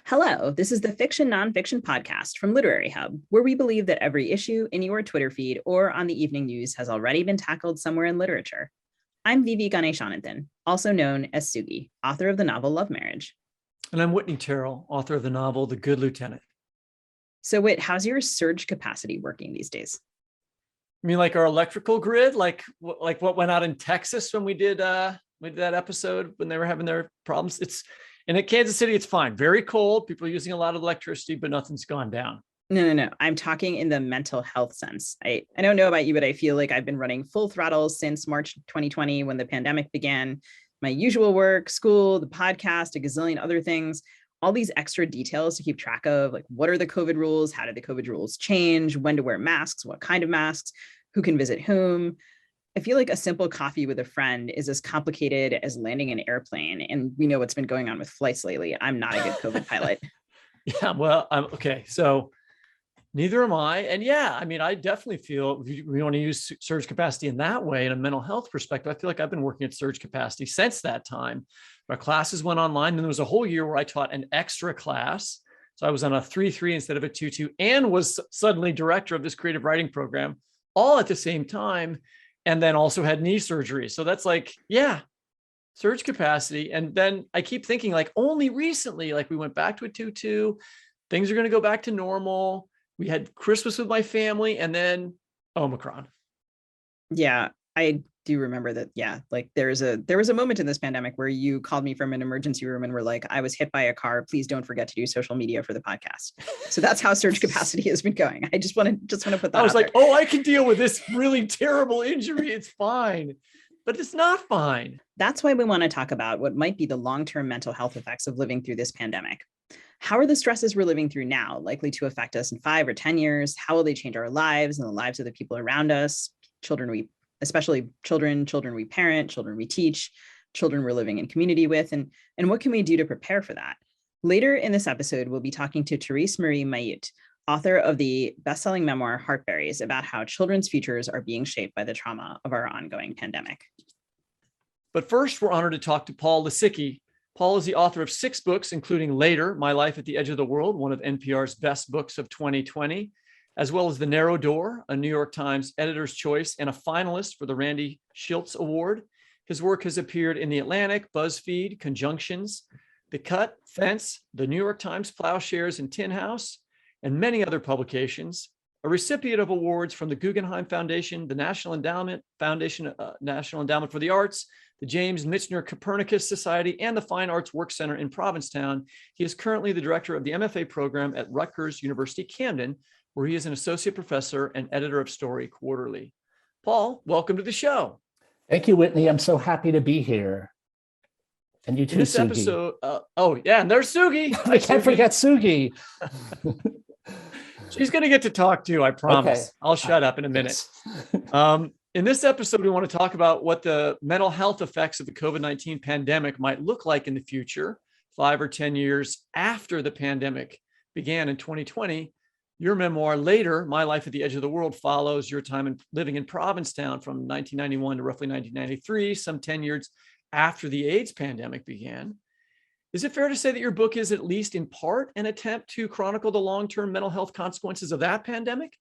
Hello, this is the Fiction Nonfiction podcast from Literary Hub, where we believe that every issue in your Twitter feed or on the evening news has already been tackled somewhere in literature. I'm V.V. Ganeshananthan, also known as Sugi, author of the novel Love Marriage. And I'm Whitney Terrell, author of the novel The Good Lieutenant. So Whit, how's your surge capacity working these days? I mean, like our electrical grid, like what went out in Texas when we did that episode when they were having their problems. And at Kansas City, it's fine. Very cold. People are using a lot of electricity, but nothing's gone down. No. I'm talking in the mental health sense. I don't know about you, but I feel like I've been running full throttle since March 2020 when the pandemic began. My usual work, school, the podcast, a gazillion other things, all these extra details to keep track of, like what are the COVID rules? How did the COVID rules change? When to wear masks? What kind of masks? Who can visit whom? I feel like a simple coffee with a friend is as complicated as landing an airplane. And we know what's been going on with flights lately. I'm not a good COVID pilot. Yeah, well, okay. So neither am I. And yeah, I mean, I definitely feel if we want to use surge capacity in that way, in a mental health perspective, I feel like I've been working at surge capacity since that time. Our classes went online. And there was a whole year where I taught an extra class. So I was on a 3-3 instead of a 2-2 and was suddenly director of this creative writing program all at the same time. And then also had knee surgery. So that's like, yeah, surge capacity. And then I keep thinking like only recently, like we went back to a 2-2, things are going to go back to normal. We had Christmas with my family and then Omicron. Yeah, I do remember that. Yeah, like there was a moment in this pandemic where you called me from an emergency room and were like, I was hit by a car. Please don't forget to do social media for the podcast. So that's how surge capacity has been going. I just want to put that I was out like, there. oh, I can deal with this really terrible injury. It's fine. But it's not fine. That's why we want to talk about what might be the long-term mental health effects of living through this pandemic. How are the stresses we're living through now likely to affect us in 5 or 10 years? How will they change our lives and the lives of the people around us? Especially children we parent, children we teach, children we're living in community with, and what can we do to prepare for that? Later in this episode, we'll be talking to Therese Marie Mailloux, author of the best-selling memoir Heartberries, about how children's futures are being shaped by the trauma of our ongoing pandemic. But first, we're honored to talk to Paul Lisicky. Paul is the author of 6 books, including Later, My Life at the Edge of the World, one of NPR's best books of 2020, as well as The Narrow Door, a New York Times Editor's Choice and a finalist for the Randy Shilts Award. His work has appeared in The Atlantic, BuzzFeed, Conjunctions, The Cut, Fence, the New York Times Plowshares and Tin House, and many other publications. A recipient of awards from the Guggenheim Foundation, the National Endowment Foundation, National Endowment for the Arts, the James Michener Copernicus Society, and the Fine Arts Work Center in Provincetown. He is currently the director of the MFA program at Rutgers University Camden, where he is an associate professor and editor of Story Quarterly. Paul, welcome to the show. Thank you, Whitney. I'm so happy to be here. And you too, in this Sugi. Episode, and there's Sugi. I can't forget Sugi. She's going to get to talk too, I promise. Okay. I'll shut up in a minute. Yes. In this episode, we want to talk about what the mental health effects of the COVID-19 pandemic might look like in the future, 5 or 10 years after the pandemic began in 2020. Your memoir, Later, My Life at the Edge of the World, follows your time living in Provincetown from 1991 to roughly 1993, some 10 years after the AIDS pandemic began. Is it fair to say that your book is at least in part an attempt to chronicle the long-term mental health consequences of that pandemic?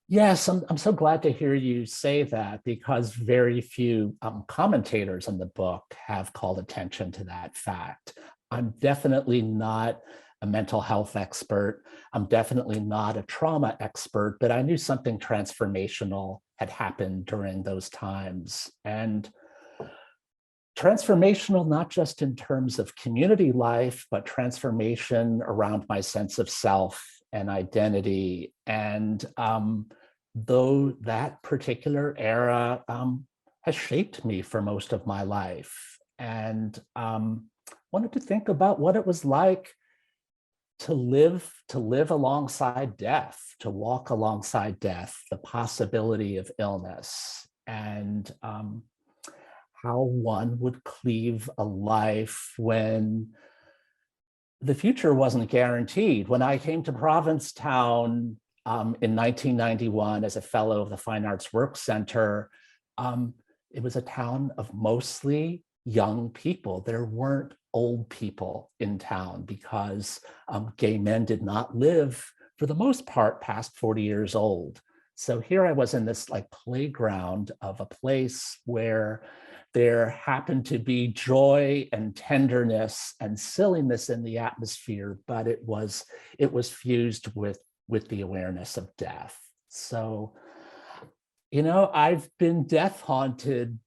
Yes, I'm so glad to hear you say that, because very few commentators on the book have called attention to that fact. I'm definitely not a mental health expert. I'm definitely not a trauma expert, but I knew something transformational had happened during those times. And transformational, not just in terms of community life, but transformation around my sense of self and identity. And though that particular era has shaped me for most of my life, and wanted to think about what it was like to live alongside death, to walk alongside death, the possibility of illness, and how one would cleave a life when the future wasn't guaranteed. When I came to Provincetown in 1991 as a fellow of the Fine Arts Work Center, it was a town of mostly young people. There weren't old people in town because gay men did not live, for the most part, past 40 years old. So here I was in this like playground of a place where there happened to be joy and tenderness and silliness in the atmosphere, but it was fused with the awareness of death. So, I've been death haunted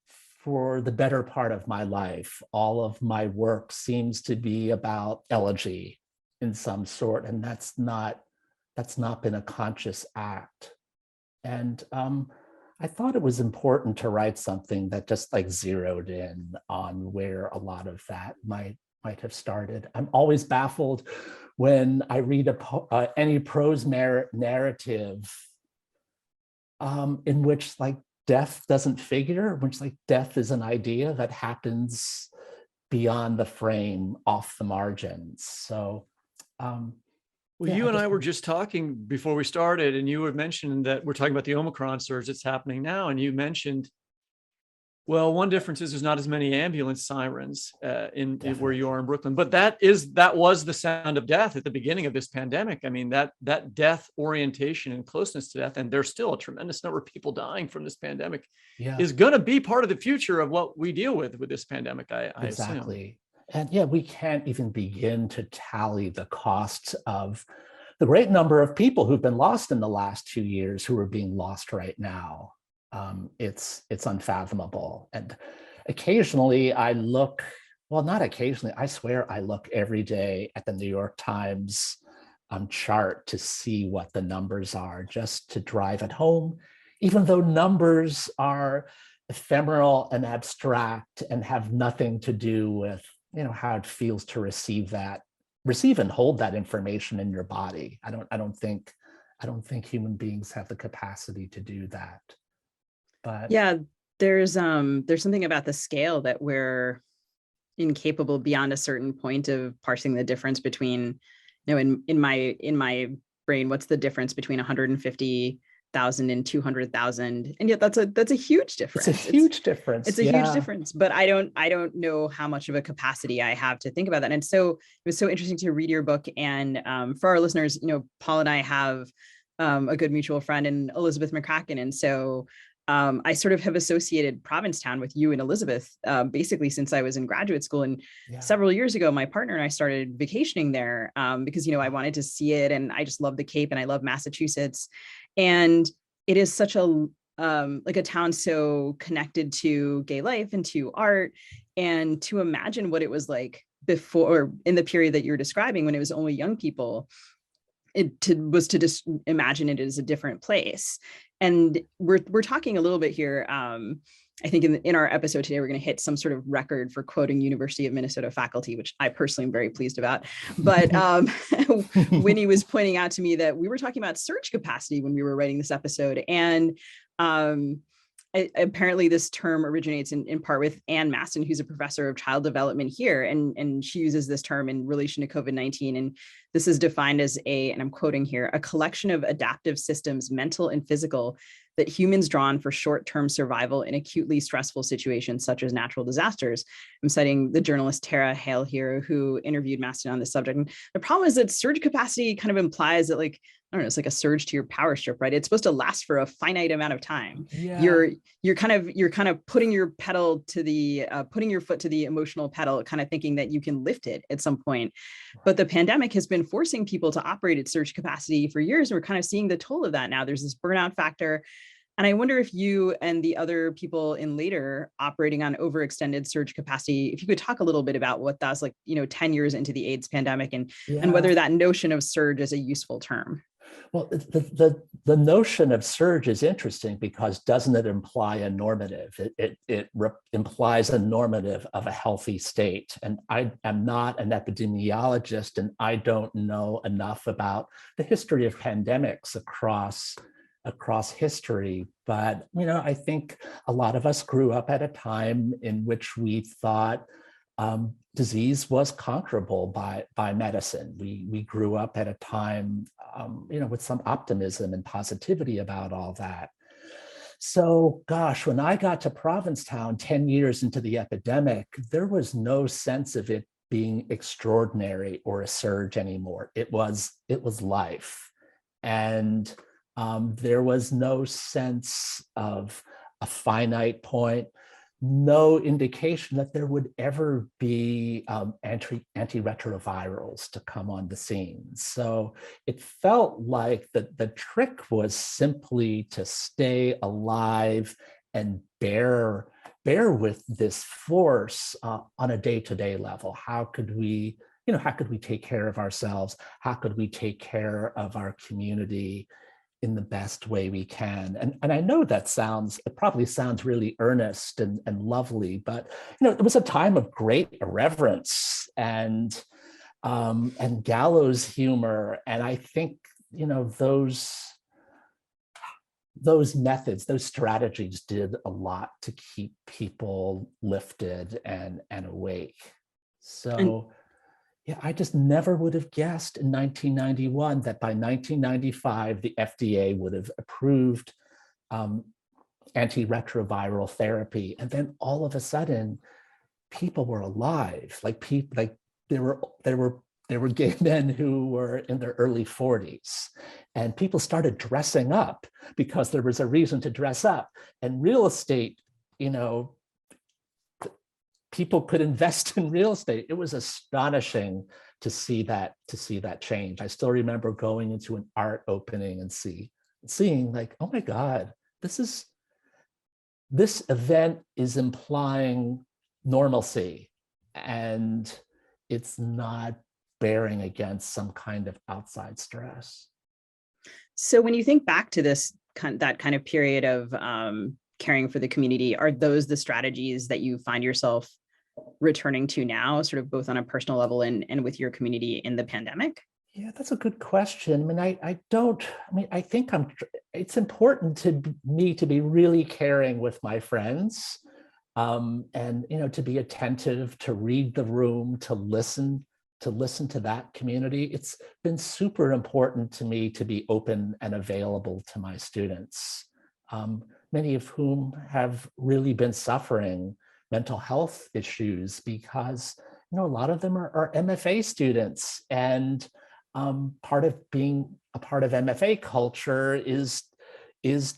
for the better part of my life. All of my work seems to be about elegy in some sort, and that's not been a conscious act. And I thought it was important to write something that just like zeroed in on where a lot of that might have started. I'm always baffled when I read any prose narrative in which like death doesn't figure, which like death is an idea that happens beyond the frame, off the margins. So well, you and I were just talking before we started, and you were mentioning that we're talking about the Omicron surge that's happening now. And you mentioned, well, one difference is there's not as many ambulance sirens in where you are in Brooklyn, but that was the sound of death at the beginning of this pandemic. I mean, that death orientation and closeness to death, and there's still a tremendous number of people dying from this pandemic, is going to be part of the future of what we deal with this pandemic, I exactly. assume. And we can't even begin to tally the costs of the great number of people who've been lost in the last 2 years who are being lost right now. It's unfathomable. And occasionally I look, well, not occasionally, I swear I look every day at the New York Times chart to see what the numbers are, just to drive it home, even though numbers are ephemeral and abstract and have nothing to do with how it feels to receive and hold that information in your body. I don't think human beings have the capacity to do that. But yeah, there's something about the scale that we're incapable beyond a certain point of parsing the difference between, in my brain, what's the difference between 150,000 and 200,000, and yet that's a huge difference. It's a huge difference. It's a huge difference, but I don't know how much of a capacity I have to think about that. And so it was so interesting to read your book. And for our listeners, Paul and I have a good mutual friend in Elizabeth McCracken, and so I sort of have associated Provincetown with you and Elizabeth basically since I was in graduate school. And several years ago, my partner and I started vacationing there because, I wanted to see it. And I just love the Cape and I love Massachusetts. And it is such a town so connected to gay life and to art. And to imagine what it was like before, in the period that you're describing, when it was only young people, was to just imagine it as a different place. And we're talking a little bit here. I think in our episode today, we're going to hit some sort of record for quoting University of Minnesota faculty, which I personally am very pleased about. But Winnie was pointing out to me that we were talking about surge capacity when we were writing this episode. And apparently this term originates in part with Ann Maston, who's a professor of child development here. And she uses this term in relation to COVID-19. And this is defined as and I'm quoting here, a collection of adaptive systems, mental and physical, that humans draw on for short-term survival in acutely stressful situations such as natural disasters. I'm citing the journalist Tara Hale here, who interviewed Maston on this subject. And the problem is that surge capacity kind of implies that, like, I don't know, it's like a surge to your power strip, right? It's supposed to last for a finite amount of time. Yeah. You're kind of putting your pedal to the putting your foot to the emotional pedal, kind of thinking that you can lift it at some point. But the pandemic has been forcing people to operate at surge capacity for years. And we're kind of seeing the toll of that now. There's this burnout factor. And I wonder if you and the other people in later operating on overextended surge capacity, if you could talk a little bit about what that's like, 10 years into the AIDS pandemic and whether that notion of surge is a useful term. Well, the notion of surge is interesting because doesn't it imply a normative? It implies a normative of a healthy state. And I am not an epidemiologist, and I don't know enough about the history of pandemics across history. But, I think a lot of us grew up at a time in which we thought disease was conquerable by medicine. We grew up at a time, with some optimism and positivity about all that. So, gosh, when I got to Provincetown 10 years into the epidemic, there was no sense of it being extraordinary or a surge anymore. It was life. And there was no sense of a finite point, no indication that there would ever be antiretrovirals to come on the scene. So it felt like the trick was simply to stay alive and bear with this force on a day-to-day level. How could we take care of ourselves? How could we take care of our community in the best way we can? And I know it probably sounds really earnest and lovely, but it was a time of great irreverence and gallows humor. And I think, those methods, those strategies did a lot to keep people lifted and awake. So yeah, I just never would have guessed in 1991 that by 1995, the FDA would have approved antiretroviral therapy. And then all of a sudden, people were alive. There were gay men who were in their early 40s, and people started dressing up because there was a reason to dress up. And real estate, people could invest in real estate. It was astonishing to see that change. I still remember going into an art opening and seeing like, oh my God, this event is implying normalcy, and it's not bearing against some kind of outside stress. So when you think back to that kind of period of caring for the community, are those the strategies that you find yourself returning to now, sort of both on a personal level and with your community in the pandemic? Yeah, that's a good question. I think it's important to me to be really caring with my friends, and to be attentive, to read the room, to listen to that community. It's been super important to me to be open and available to my students, many of whom have really been suffering mental health issues because, a lot of them are MFA students, and part of being a part of MFA culture is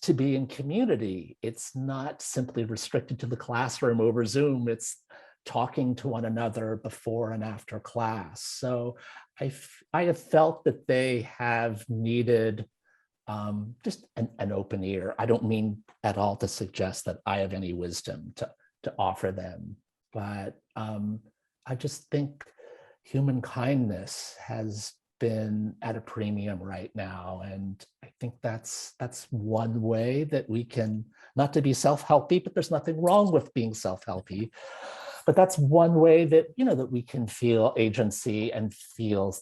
to be in community. It's not simply restricted to the classroom over Zoom. It's talking to one another before and after class. So I have felt that they have needed just an open ear. I don't mean at all to suggest that I have any wisdom to offer them, but I just think human kindness has been at a premium right now. And I think that's one way that we can, not to be self-helpy, but there's nothing wrong with being self-helpy. But that's one way that, that we can feel agency and feel.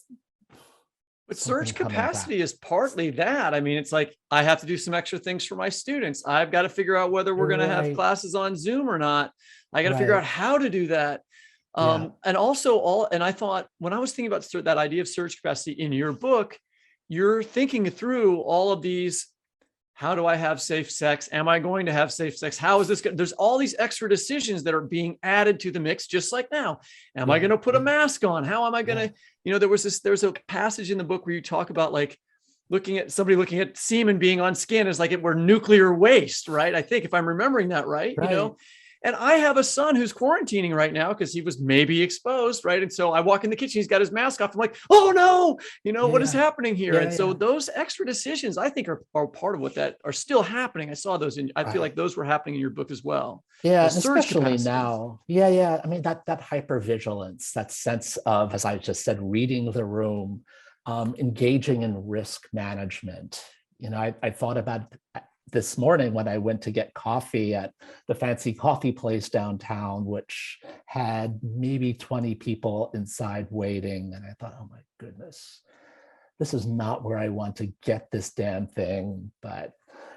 But surge capacity is partly that. It's like, I have to do some extra things for my students. I've got to figure out whether we're going to have classes on Zoom or not. I got to figure out how to do that. And also I thought when I was thinking about that idea of surge capacity in your book, you're thinking through all of these. How do I have safe sex? Am I going to have safe sex? How is this going? There's all these extra decisions that are being added to the mix, just like now. Am I going to put a mask on? How am I going to, there's a passage in the book where you talk about like looking at semen being on skin as like it were nuclear waste, right? I think if I'm remembering that right. And I have a son who's quarantining right now because he was maybe exposed, right? And so I walk in the kitchen, he's got his mask off. I'm like, oh no, what is happening here? So those extra decisions, I think, are part of what that are still happening. I saw those I feel like those were happening in your book as well. Yeah, especially now. Yeah. That hypervigilance, that sense of, as I just said, reading the room, engaging in risk management. I thought about this morning when I went to get coffee at the fancy coffee place downtown, which had maybe 20 people inside waiting. And I thought, oh my goodness, this is not where I want to get this damn thing. But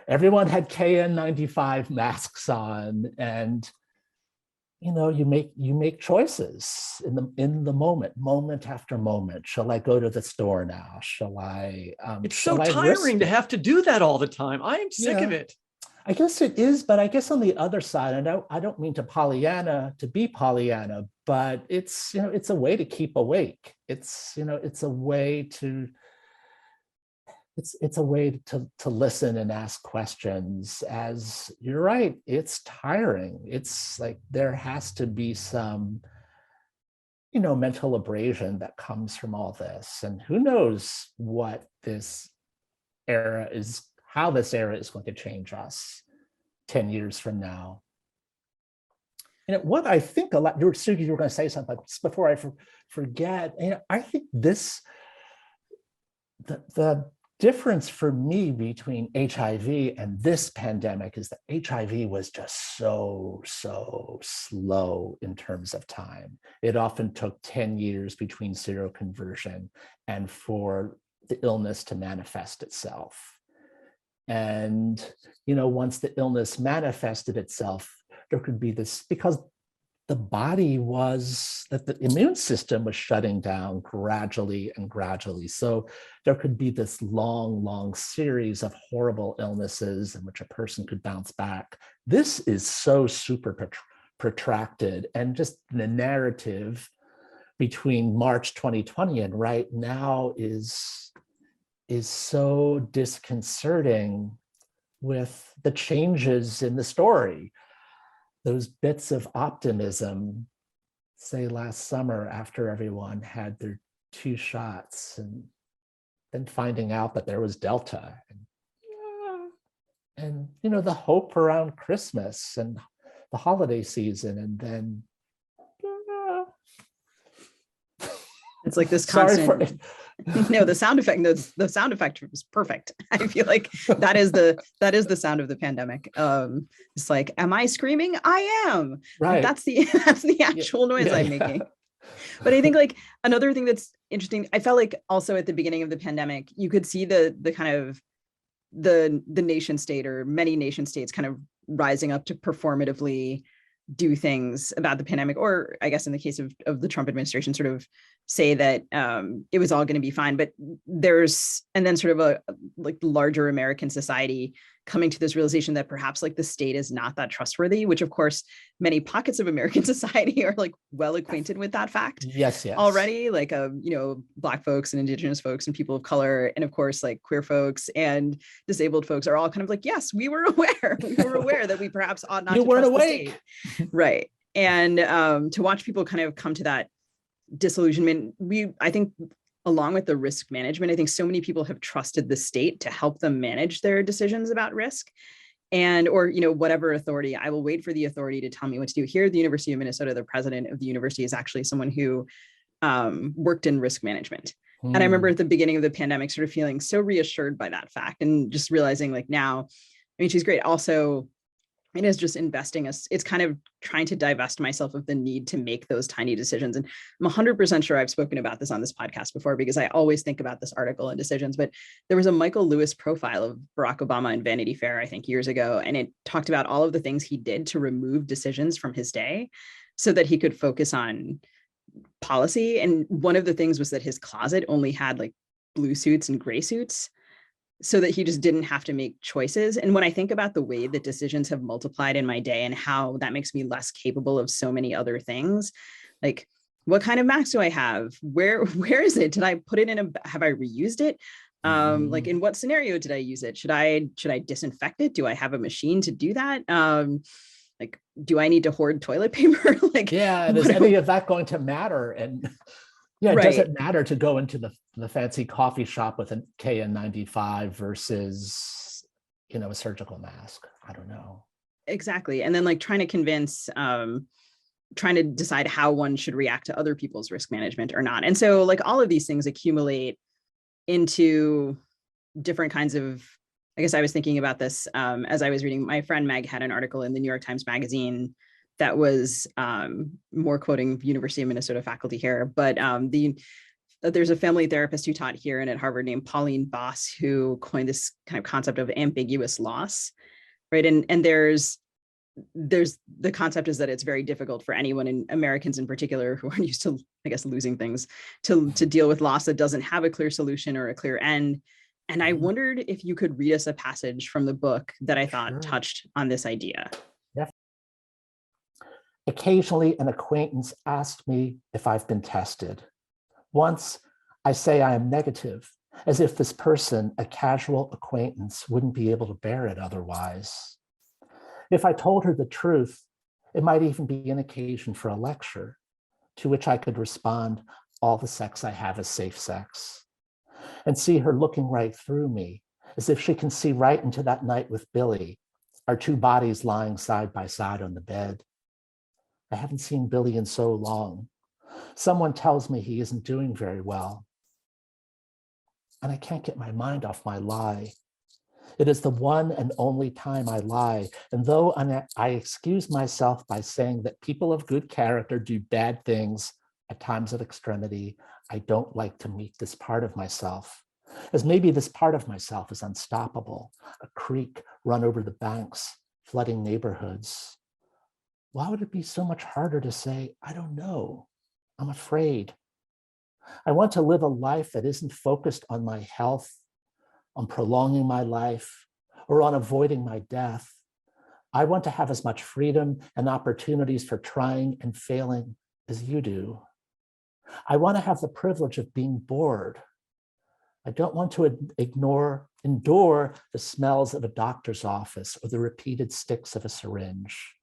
everyone had KN95 masks on, and you make choices in the moment after moment. Shall I go to the store now? Shall I? It's so tiring to have to do that all the time. I am sick of it. I guess it is, but I guess on the other side, I don't mean to be Pollyanna, but it's, it's a way to keep awake. It's a way to listen and ask questions. As you're right, it's tiring. It's like there has to be some mental abrasion that comes from all this, and who knows what this era is, how this era is going to change us 10 years from now. What I think a lot, Suki, you were going to say something before I forget. I think the difference for me between HIV and this pandemic is that HIV was just so slow in terms of time. It often took 10 years between seroconversion and for the illness to manifest itself. And, once the illness manifested itself, there could be this, because the immune system was shutting down gradually and gradually. So there could be this long series of horrible illnesses in which a person could bounce back. This is so super protracted, and just the narrative between March 2020 and right now is so disconcerting with the changes in the story. Those bits of optimism, say last summer after everyone had their 2 shots, and then finding out that there was Delta, and the hope around Christmas and the holiday season, and then it's like this constant. No, the sound effect. The sound effect was perfect. I feel like that is the sound of the pandemic. It's like, am I screaming? I am. Right. That's the actual noise I'm making. But I think like another thing that's interesting, I felt like also at the beginning of the pandemic, you could see the kind of the nation state, or many nation states, kind of rising up to performatively do things about the pandemic, or I guess in the case of the Trump administration, sort of say that it was all going to be fine. But and then sort of a like larger American society coming to this realization that perhaps like the state is not that trustworthy, which of course many pockets of American society are like well acquainted with that fact. Yes. Already, like Black folks and Indigenous folks and people of color, and of course like queer folks and disabled folks are all kind of like, yes, we were aware that we perhaps ought not you to weren't trust awake. the state. Right. And to watch people kind of come to that disillusionment, I think along with the risk management, I think so many people have trusted the state to help them manage their decisions about risk, or whatever authority. I will wait for the authority to tell me what to do. Here at the University of Minnesota, the president of the university is actually someone who worked in risk management. And I remember at the beginning of the pandemic sort of feeling so reassured by that fact, and just realizing like now, I mean, she's great. Also, it is just investing us. It's kind of trying to divest myself of the need to make those tiny decisions. And I'm 100% sure I've spoken about this on this podcast before, because I always think about this article and decisions, but there was a Michael Lewis profile of Barack Obama in Vanity Fair, I think years ago. And it talked about all of the things he did to remove decisions from his day so that he could focus on policy. And one of the things was that his closet only had like blue suits and gray suits, so that he just didn't have to make choices. And when I think about the way that decisions have multiplied in my day and how that makes me less capable of so many other things, like what kind of mask do I have? Where is it? Did I put it have I reused it? Like in what scenario did I use it? Should I disinfect it? Do I have a machine to do that? Like, do I need to hoard toilet paper? Like, is any of that going to matter? And yeah, right. Does it matter to go into the fancy coffee shop with a KN95 versus, a surgical mask? I don't know. Exactly. And then like trying to decide how one should react to other people's risk management or not. And so like all of these things accumulate into different kinds of, I guess I was thinking about this as I was reading. My friend Meg had an article in the New York Times Magazine that was more quoting University of Minnesota faculty here, but there's a family therapist who taught here and at Harvard named Pauline Boss, who coined this kind of concept of ambiguous loss, right? And there's the concept is that it's very difficult for anyone, and Americans in particular who aren't used to, I guess, losing things, to deal with loss that doesn't have a clear solution or a clear end. And I wondered if you could read us a passage from the book that I thought touched on this idea. Occasionally, an acquaintance asks me if I've been tested. Once, I say I am negative, as if this person, a casual acquaintance, wouldn't be able to bear it otherwise. If I told her the truth, it might even be an occasion for a lecture, to which I could respond, all the sex I have is safe sex, and see her looking right through me, as if she can see right into that night with Billy, our two bodies lying side by side on the bed. I haven't seen Billy in so long. Someone tells me he isn't doing very well. And I can't get my mind off my lie. It is the one and only time I lie. And though I excuse myself by saying that people of good character do bad things at times of extremity, I don't like to meet this part of myself, as maybe this part of myself is unstoppable, a creek run over the banks, flooding neighborhoods. Why would it be so much harder to say, I don't know, I'm afraid? I want to live a life that isn't focused on my health, on prolonging my life, or on avoiding my death. I want to have as much freedom and opportunities for trying and failing as you do. I want to have the privilege of being bored. I don't want to endure the smells of a doctor's office or the repeated sticks of a syringe.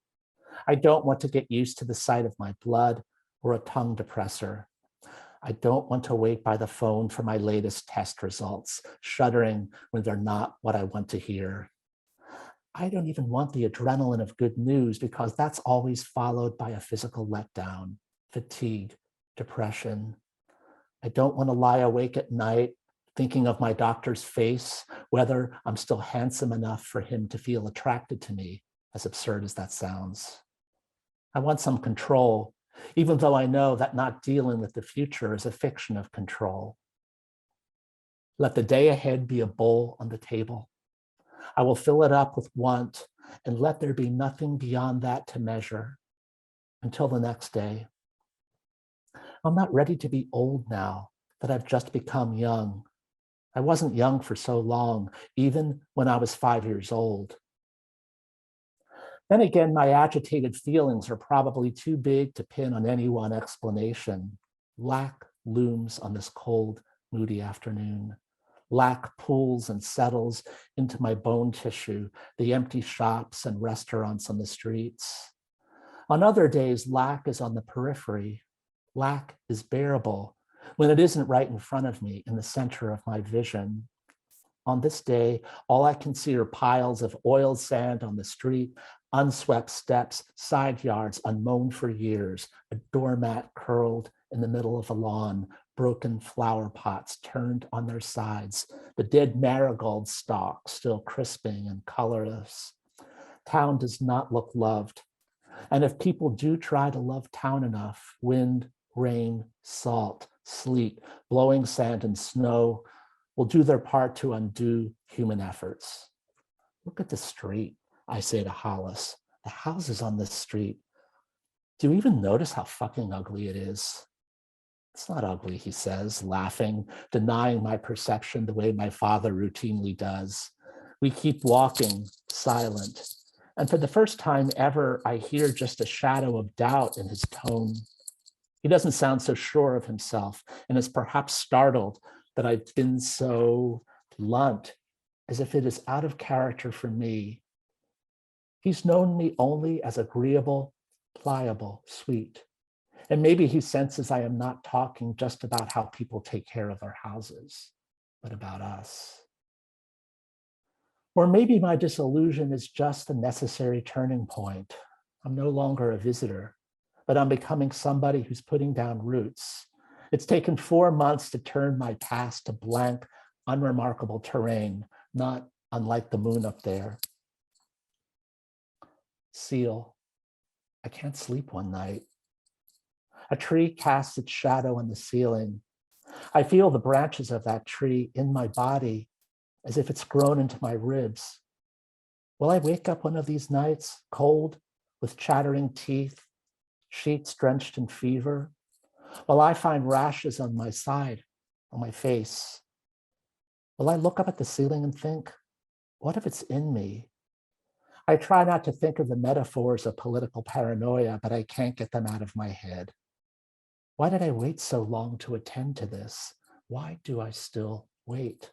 I don't want to get used to the sight of my blood or a tongue depressor. I don't want to wait by the phone for my latest test results, shuddering when they're not what I want to hear. I don't even want the adrenaline of good news because that's always followed by a physical letdown, fatigue, depression. I don't want to lie awake at night thinking of my doctor's face, whether I'm still handsome enough for him to feel attracted to me, as absurd as that sounds. I want some control, even though I know that not dealing with the future is a fiction of control. Let the day ahead be a bowl on the table. I will fill it up with want and let there be nothing beyond that to measure until the next day. I'm not ready to be old now that I've just become young. I wasn't young for so long, even when I was 5 years old. Then again, my agitated feelings are probably too big to pin on any one explanation. Lack looms on this cold, moody afternoon. Lack pulls and settles into my bone tissue, the empty shops and restaurants on the streets. On other days, lack is on the periphery. Lack is bearable when it isn't right in front of me, in the center of my vision. On this day, all I can see are piles of oiled sand on the street, unswept steps, side yards unmown for years, a doormat curled in the middle of a lawn, broken flower pots turned on their sides, the dead marigold stalks still crisping and colorless. Town does not look loved. And if people do try to love town enough, wind, rain, salt, sleet, blowing sand and snow will do their part to undo human efforts. Look at the street, I say to Hollis. The houses on this street. Do you even notice how fucking ugly it is? It's not ugly, he says, laughing, denying my perception the way my father routinely does. We keep walking, silent. And for the first time ever, I hear just a shadow of doubt in his tone. He doesn't sound so sure of himself and is perhaps startled that I've been so blunt, as if it is out of character for me. He's known me only as agreeable, pliable, sweet. And maybe he senses I am not talking just about how people take care of their houses, but about us. Or maybe my disillusion is just a necessary turning point. I'm no longer a visitor, but I'm becoming somebody who's putting down roots. It's taken 4 months to turn my past to blank, unremarkable terrain, not unlike the moon up there. Seal. I can't sleep one night. A tree casts its shadow on the ceiling. I feel the branches of that tree in my body as if it's grown into my ribs. Will I wake up one of these nights, cold, with chattering teeth, sheets drenched in fever? Will I find rashes on my side, on my face? Will I look up at the ceiling and think, what if it's in me? I try not to think of the metaphors of political paranoia, but I can't get them out of my head. Why did I wait so long to attend to this? Why do I still wait?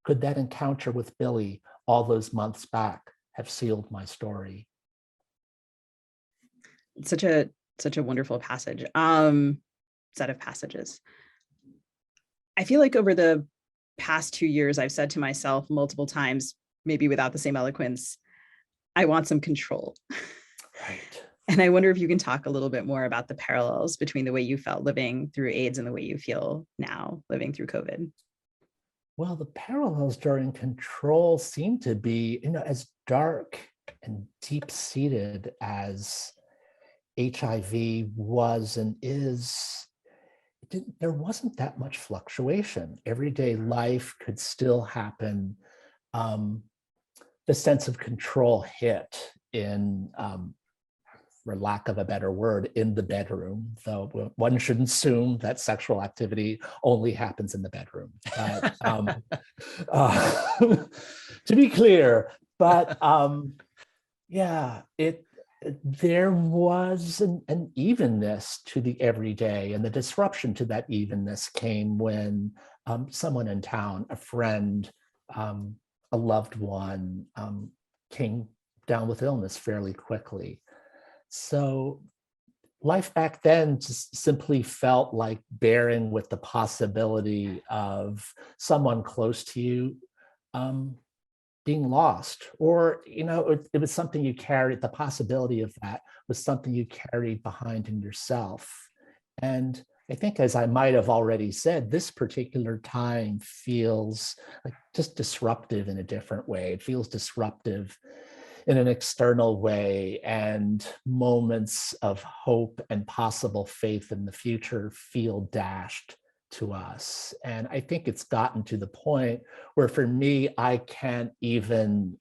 Could that encounter with Billy all those months back have sealed my story? It's such a wonderful passage, set of passages. I feel like over the past 2 years, I've said to myself multiple times, maybe without the same eloquence, I want some control. Right. And I wonder if you can talk a little bit more about the parallels between the way you felt living through AIDS and the way you feel now living through COVID. Well, the parallels during control seem to be, as dark and deep-seated as HIV was and is. There wasn't that much fluctuation. Everyday life could still happen. The sense of control hit in, for lack of a better word, in the bedroom, though one shouldn't assume that sexual activity only happens in the bedroom. But to be clear, but yeah, there was an evenness to the everyday, and the disruption to that evenness came when someone in town, a friend, a loved one, came down with illness fairly quickly. So life back then just simply felt like bearing with the possibility of someone close to you being lost, or it was something you carried. The possibility of that was something you carried behind in yourself. And I think, as I might have already said, this particular time feels like just disruptive in a different way. It feels disruptive in an external way, and moments of hope and possible faith in the future feel dashed to us. And I think it's gotten to the point where, for me, I can't even,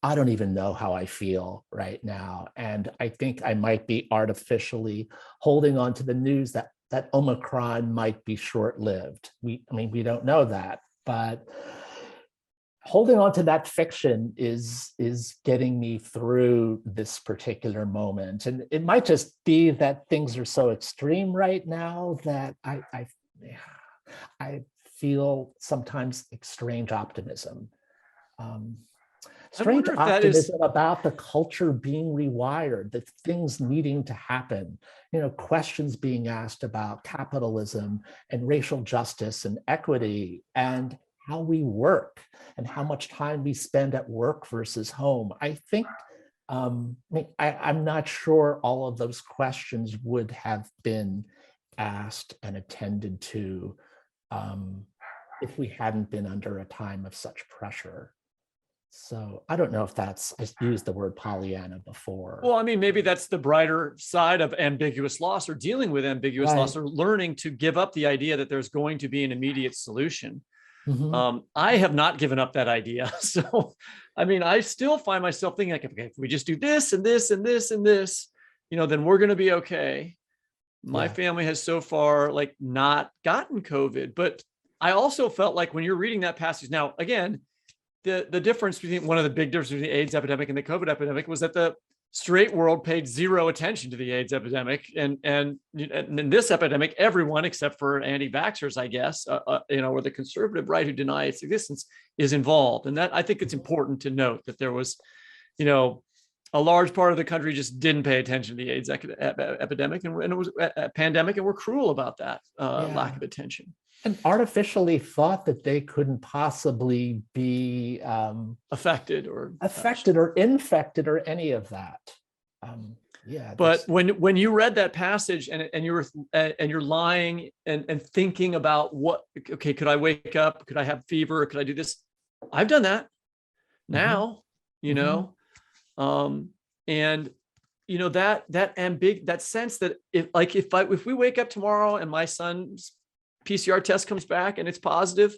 I don't even know how I feel right now. And I think I might be artificially holding on to the news that Omicron might be short-lived. We don't know that, but holding on to that fiction is getting me through this particular moment. And it might just be that things are so extreme right now that I feel sometimes strange optimism. Strange optimism about the culture being rewired, the things needing to happen, questions being asked about capitalism and racial justice and equity, and how we work and how much time we spend at work versus home. I think, I'm not sure all of those questions would have been asked and attended to if we hadn't been under a time of such pressure. So I don't know if I used the word Pollyanna before. Well, maybe that's the brighter side of ambiguous loss, or dealing with ambiguous loss, or learning to give up the idea that there's going to be an immediate solution. Mm-hmm. I have not given up that idea. So, I still find myself thinking like, okay, if we just do this and this and this and this, then we're going to be okay. My family has so far not gotten COVID, but I also felt like when you're reading that passage now, again, the difference between one of the big differences between the AIDS epidemic and the COVID epidemic was that the straight world paid zero attention to the AIDS epidemic, and in this epidemic, everyone except for anti-vaxxers, I guess, or the conservative right who deny its existence is involved. And that, I think it's important to note that there was, a large part of the country just didn't pay attention to the AIDS epidemic, and it was a pandemic, and we're cruel about that lack of attention. And artificially thought that they couldn't possibly be affected or infected or any of that. But when you read that passage and you're lying and thinking about could I wake up? Could I have fever? Could I do this? I've done that now, and that sense that if we wake up tomorrow and my son's PCR test comes back and it's positive,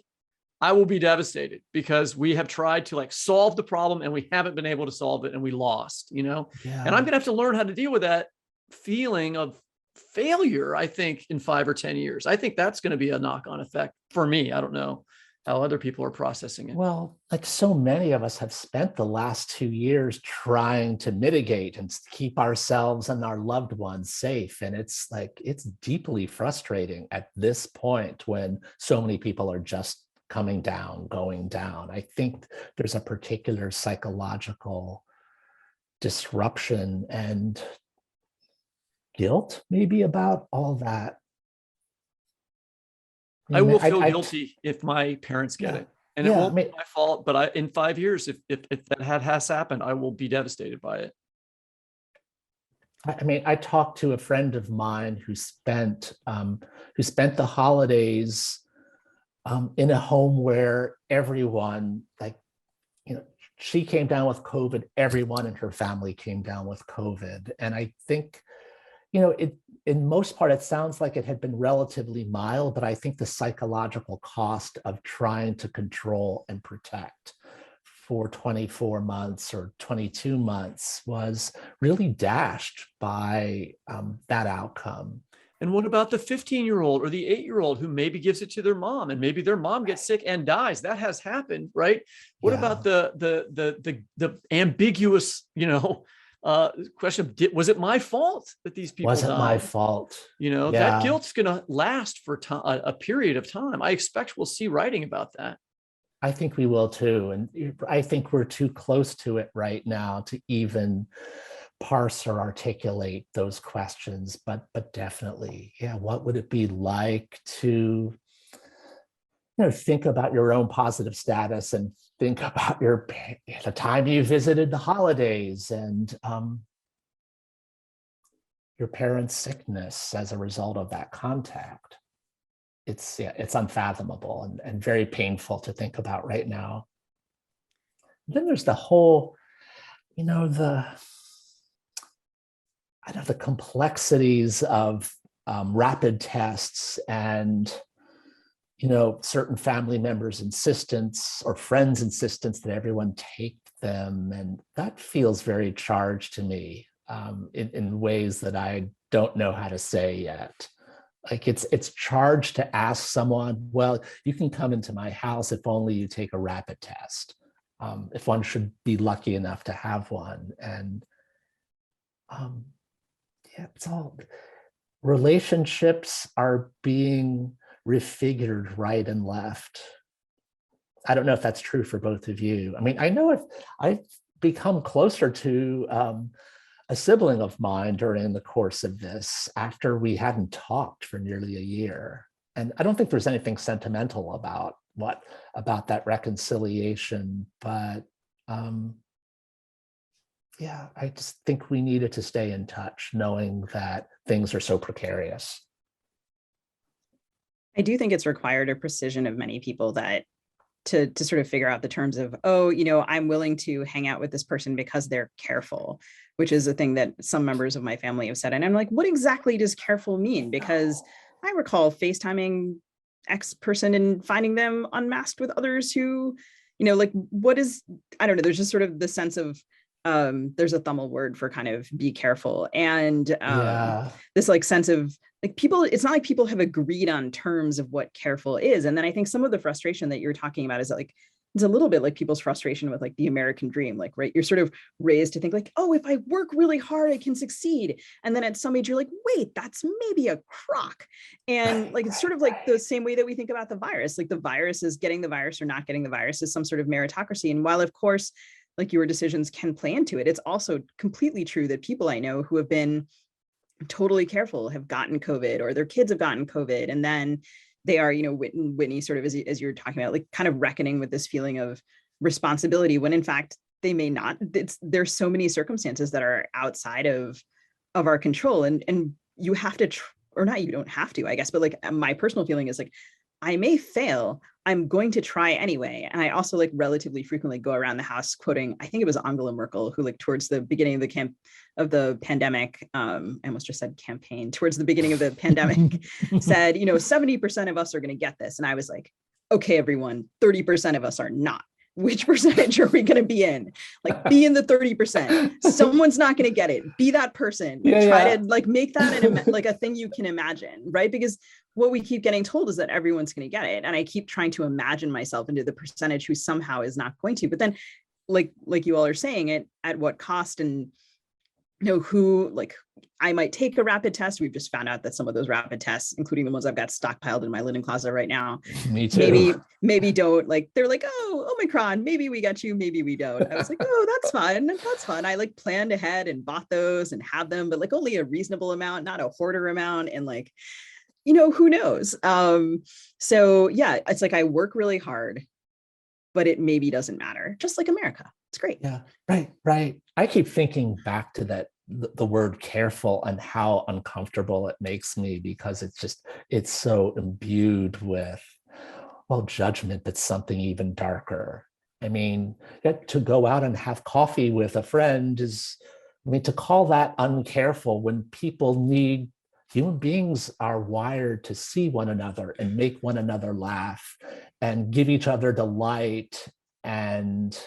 I will be devastated, because we have tried to solve the problem and we haven't been able to solve it, and we lost, and I'm going to have to learn how to deal with that feeling of failure, I think, in 5 or 10 years. I think that's going to be a knock-on effect for me. I don't know how other people are processing it. Well, like so many of us have spent the last 2 years trying to mitigate and keep ourselves and our loved ones safe. And it's like, it's deeply frustrating at this point when so many people are just coming down, going down. I think there's a particular psychological disruption and guilt maybe about all that. I will feel guilty if my parents get it. And it won't be my fault, but in 5 years, if that has happened, I will be devastated by it. I mean, I talked to a friend of mine who spent the holidays in a home where everyone, like, you know, she came down with COVID, everyone in her family came down with COVID. And I think, you know, in most part, it sounds like it had been relatively mild, but I think the psychological cost of trying to control and protect for 24 months or 22 months was really dashed by that outcome. And what about the 15-year-old or the 8-year-old who maybe gives it to their mom and maybe their mom gets sick and dies? That has happened, right? What about the ambiguous, you know, question of, was it my fault that these people wasn't died? My fault? You know, that guilt's going to last for a period of time. I expect we'll see writing about that. I think we will too. And I think we're too close to it right now to even parse or articulate those questions, but definitely, what would it be like to, you know, think about your own positive status and think about the time you visited the holidays and your parents' sickness as a result of that contact. It's unfathomable and very painful to think about right now. Then there's the whole, you know, the complexities of rapid tests and, you know, certain family members' insistence or friends' insistence that everyone take them. And that feels very charged to me in ways that I don't know how to say yet. Like it's charged to ask someone, well, you can come into my house if only you take a rapid test, if one should be lucky enough to have one. And it's all, relationships are being refigured right and left. I don't know if that's true for both of you. I mean, I know if I've become closer to a sibling of mine during the course of this after we hadn't talked for nearly a year. And I don't think there's anything sentimental about that reconciliation, but I just think we needed to stay in touch knowing that things are so precarious. I do think it's required a precision of many people that to sort of figure out the terms of, oh, you know, I'm willing to hang out with this person because they're careful, which is a thing that some members of my family have said. And I'm like, what exactly does careful mean? Because I recall FaceTiming X person and finding them unmasked with others who, you know, like, what is, I don't know, there's just sort of the sense of, there's a Thummel word for kind of be careful. And this like sense of like people, it's not like people have agreed on terms of what careful is. And then I think some of the frustration that you're talking about is that like, it's a little bit like people's frustration with like the American dream, like, right, you're sort of raised to think like, oh, if I work really hard, I can succeed. And then at some age, you're like, wait, that's maybe a crock. And like, it's sort of like the same way that we think about the virus, like the virus is getting the virus or not getting the virus is some sort of meritocracy. And while of course, like your decisions can play into it, it's also completely true that people I know who have been totally careful have gotten COVID or their kids have gotten COVID. And then they are, you know, Whitney sort of as you're talking about, like kind of reckoning with this feeling of responsibility when in fact they may not. There's so many circumstances that are outside of our control. And you have to, or not, you don't have to, I guess, but like my personal feeling is like, I may fail, I'm going to try anyway. And I also like relatively frequently go around the house quoting, I think it was Angela Merkel, who like towards the beginning of the pandemic, I almost just said campaign, towards the beginning of the pandemic said, 70% of us are going to get this. And I was like, okay, everyone, 30% of us are not. which percentage are we going to be in? Like, be in the 30%. Someone's not going to get it. Be that person. Try to like make that like a thing you can imagine, right? Because what we keep getting told is that everyone's going to get it. And I keep trying to imagine myself into the percentage who somehow is not going to. But then, like you all are saying, it at what cost? And who, like, I might take a rapid test. We've just found out that some of those rapid tests, including the ones I've got stockpiled in my linen closet right now, me too. Maybe don't, like, they're like, oh, Omicron, maybe we got you, maybe we don't. I was like, oh, that's fun. I like planned ahead and bought those and have them, but like only a reasonable amount, not a hoarder amount. And like, who knows? So yeah, it's like I work really hard, but it maybe doesn't matter. Just like America. It's great. Yeah, right. I keep thinking back to that, the word careful, and how uncomfortable it makes me, because it's so imbued with, well, judgment, but something even darker. I mean, to go out and have coffee with a friend to call that uncareful when human beings are wired to see one another and make one another laugh and give each other delight and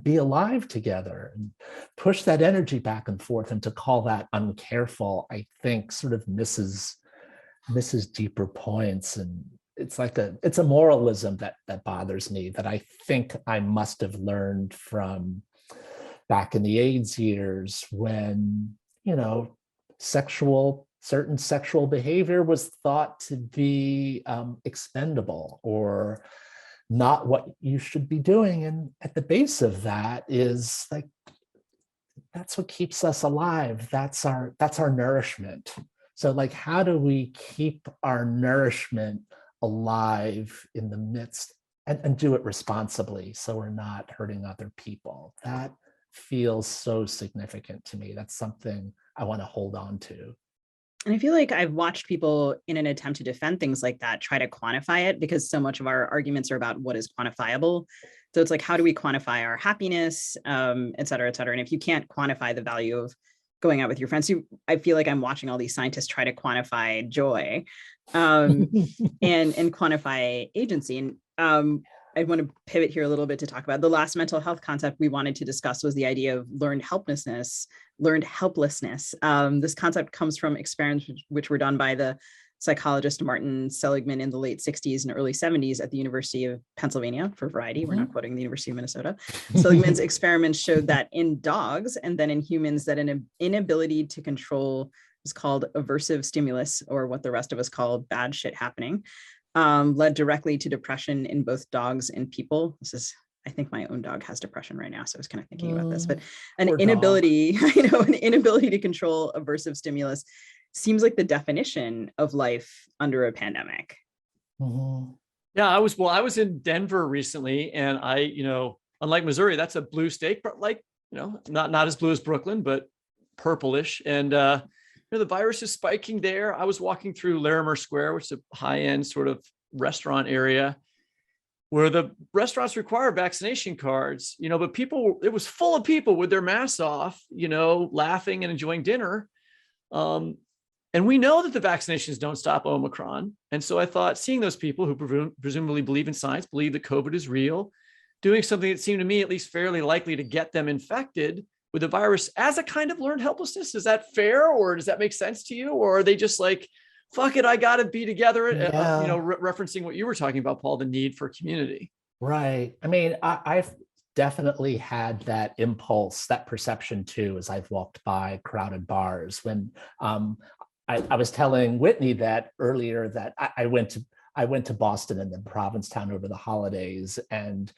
be alive together and push that energy back and forth. And to call that uncareful, I think sort of misses deeper points. And it's a moralism that bothers me, that I think I must have learned from back in the AIDS years, when, certain sexual behavior was thought to be expendable or not what you should be doing. And at the base of that is like, that's what keeps us alive. That's our nourishment. So like, how do we keep our nourishment alive in the midst and do it responsibly, so we're not hurting other people? That feels so significant to me. That's something I want to hold on to. And I feel like I've watched people, in an attempt to defend things like that, try to quantify it, because so much of our arguments are about what is quantifiable. So it's like, how do we quantify our happiness, et cetera, et cetera. And if you can't quantify the value of going out with your friends, I feel like I'm watching all these scientists try to quantify joy and quantify agency. And I want to pivot here a little bit to talk about the last mental health concept we wanted to discuss, was the idea of learned helplessness. This concept comes from experiments which were done by the psychologist Martin Seligman in the late 60s and early 70s at the University of Pennsylvania. For variety, we're not quoting the University of Minnesota. Seligman's experiments showed that in dogs and then in humans, that an inability to control is called aversive stimulus, or what the rest of us call bad shit happening, led directly to depression in both dogs and people. I think my own dog has depression right now, so I was kind of thinking about this, but an inability to control aversive stimulus seems like the definition of life under a pandemic. Yeah, I was in Denver recently, and unlike Missouri, that's a blue state, but not as blue as Brooklyn, but purplish. And the virus is spiking there. I was walking through Larimer Square, which is a high-end sort of restaurant area, where the restaurants require vaccination cards, but it was full of people with their masks off, laughing and enjoying dinner. And we know that the vaccinations don't stop Omicron. And so I thought, seeing those people who presumably believe in science, believe that COVID is real, doing something that seemed to me at least fairly likely to get them infected with the virus as a kind of learned helplessness. Is that fair, or does that make sense to you? Or are they just like, fuck it, I got to be together, referencing what you were talking about, Paul, the need for community. Right. I mean, I've definitely had that impulse, that perception too, as I've walked by crowded bars. When I was telling Whitney that earlier, that I went to Boston and then Provincetown over the holidays, and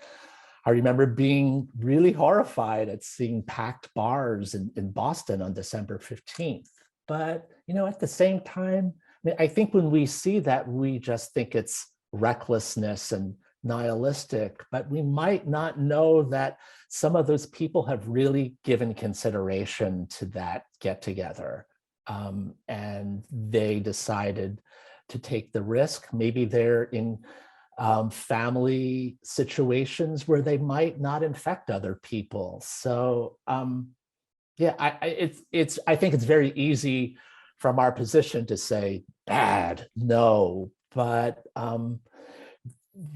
I remember being really horrified at seeing packed bars in Boston on December 15th. But at the same time, I think when we see that, we just think it's recklessness and nihilistic, but we might not know that some of those people have really given consideration to that get together. And they decided to take the risk. Maybe they're in family situations where they might not infect other people. So I think it's very easy from our position to say bad, no, but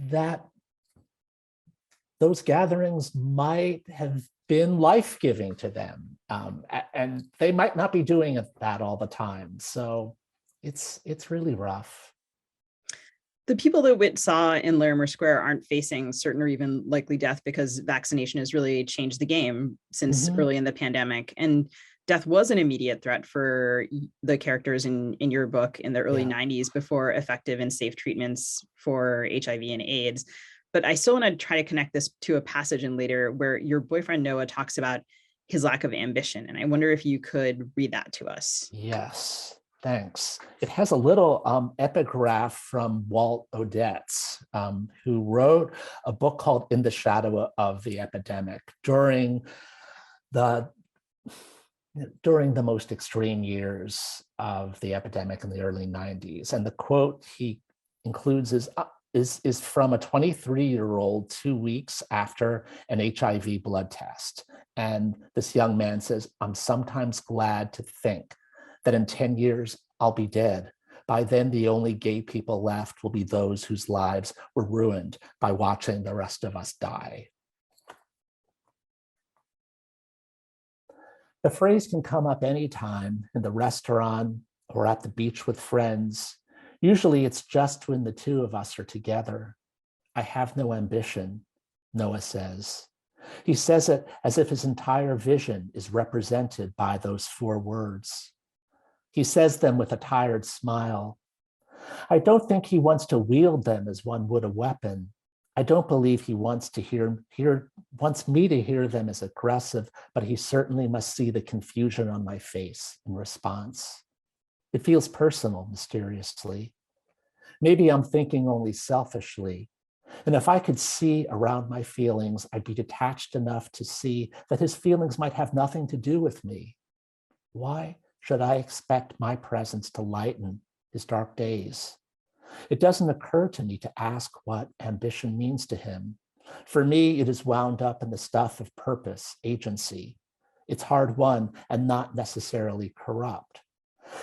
that those gatherings might have been life-giving to them. And they might not be doing that all the time. So it's really rough. The people that Witt saw in Larimer Square aren't facing certain or even likely death because vaccination has really changed the game since early in the pandemic. And death was an immediate threat for the characters in your book in the early 90s before effective and safe treatments for HIV and AIDS. But I still want to try to connect this to a passage in later where your boyfriend Noah talks about his lack of ambition. And I wonder if you could read that to us. Yes. Thanks. It has a little epigraph from Walt Odets, who wrote a book called In the Shadow of the Epidemic during the most extreme years of the epidemic in the early 90s. And the quote he includes is from a 23-year-old 2 weeks after an HIV blood test. And this young man says, "I'm sometimes glad to think that in 10 years, I'll be dead. By then, the only gay people left will be those whose lives were ruined by watching the rest of us die." The phrase can come up anytime in the restaurant or at the beach with friends. Usually it's just when the two of us are together. "I have no ambition," Noah says. He says it as if his entire vision is represented by those 4 words. He says them with a tired smile. I don't think he wants to wield them as one would a weapon. I don't believe he wants me to hear them as aggressive, but he certainly must see the confusion on my face in response. It feels personal, mysteriously. Maybe I'm thinking only selfishly. And if I could see around my feelings, I'd be detached enough to see that his feelings might have nothing to do with me. Why should I expect my presence to lighten his dark days? It doesn't occur to me to ask what ambition means to him. For me, it is wound up in the stuff of purpose, agency. It's hard-won and not necessarily corrupt.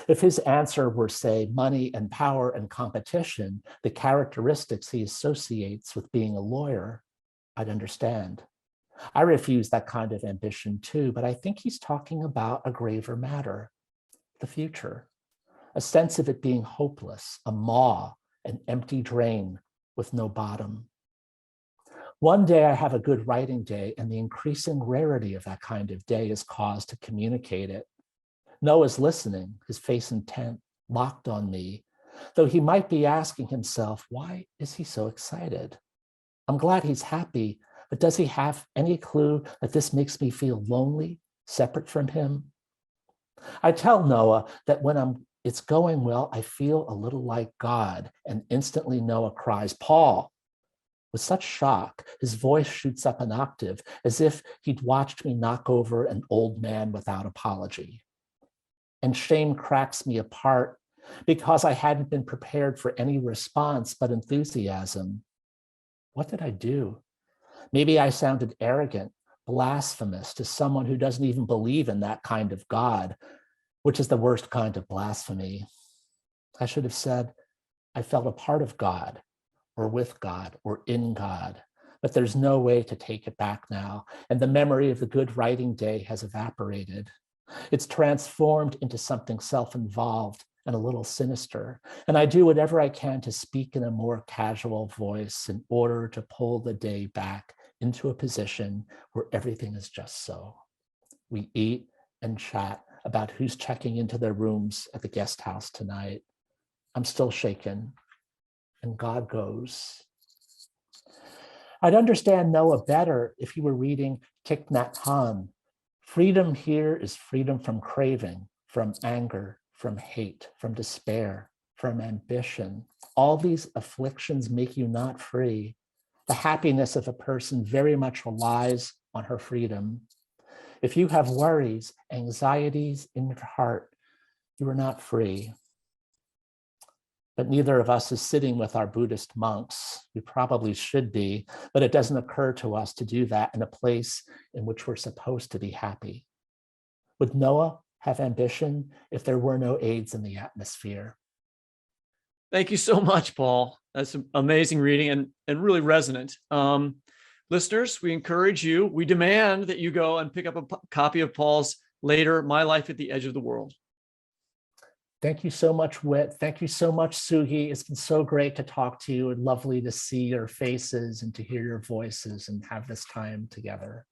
If his answer were, say, money and power and competition, the characteristics he associates with being a lawyer, I'd understand. I refuse that kind of ambition too, but I think he's talking about a graver matter. The future, a sense of it being hopeless, a maw, an empty drain with no bottom. One day I have a good writing day, and the increasing rarity of that kind of day is cause to communicate it. Noah's listening, his face intent, locked on me, though he might be asking himself, why is he so excited? I'm glad he's happy, but does he have any clue that this makes me feel lonely, separate from him? I tell Noah that when it's going well, I feel a little like God, and instantly Noah cries, "Paul!" With such shock, his voice shoots up an octave, as if he'd watched me knock over an old man without apology. And shame cracks me apart because I hadn't been prepared for any response but enthusiasm. What did I do? Maybe I sounded arrogant, blasphemous to someone who doesn't even believe in that kind of God, which is the worst kind of blasphemy. I should have said, I felt a part of God, or with God, or in God, but there's no way to take it back now, and the memory of the good writing day has evaporated. It's transformed into something self-involved and a little sinister, and I do whatever I can to speak in a more casual voice in order to pull the day back into a position where everything is just so. We eat and chat about who's checking into their rooms at the guest house tonight. I'm still shaken, and God goes. I'd understand Noah better if he were reading Thich Nhat Hanh. Freedom here is freedom from craving, from anger, from hate, from despair, from ambition. All these afflictions make you not free. The happiness of a person very much relies on her freedom. If you have worries, anxieties in your heart, you are not free. But neither of us is sitting with our Buddhist monks. We probably should be, but it doesn't occur to us to do that in a place in which we're supposed to be happy. Would Noah have ambition if there were no AIDS in the atmosphere? Thank you so much, Paul. That's amazing reading and really resonant. Listeners, we encourage you, we demand that you go and pick up a copy of Paul's Later, My Life at the Edge of the World. Thank you so much, Whit. Thank you so much, Sugi. It's been so great to talk to you and lovely to see your faces and to hear your voices and have this time together.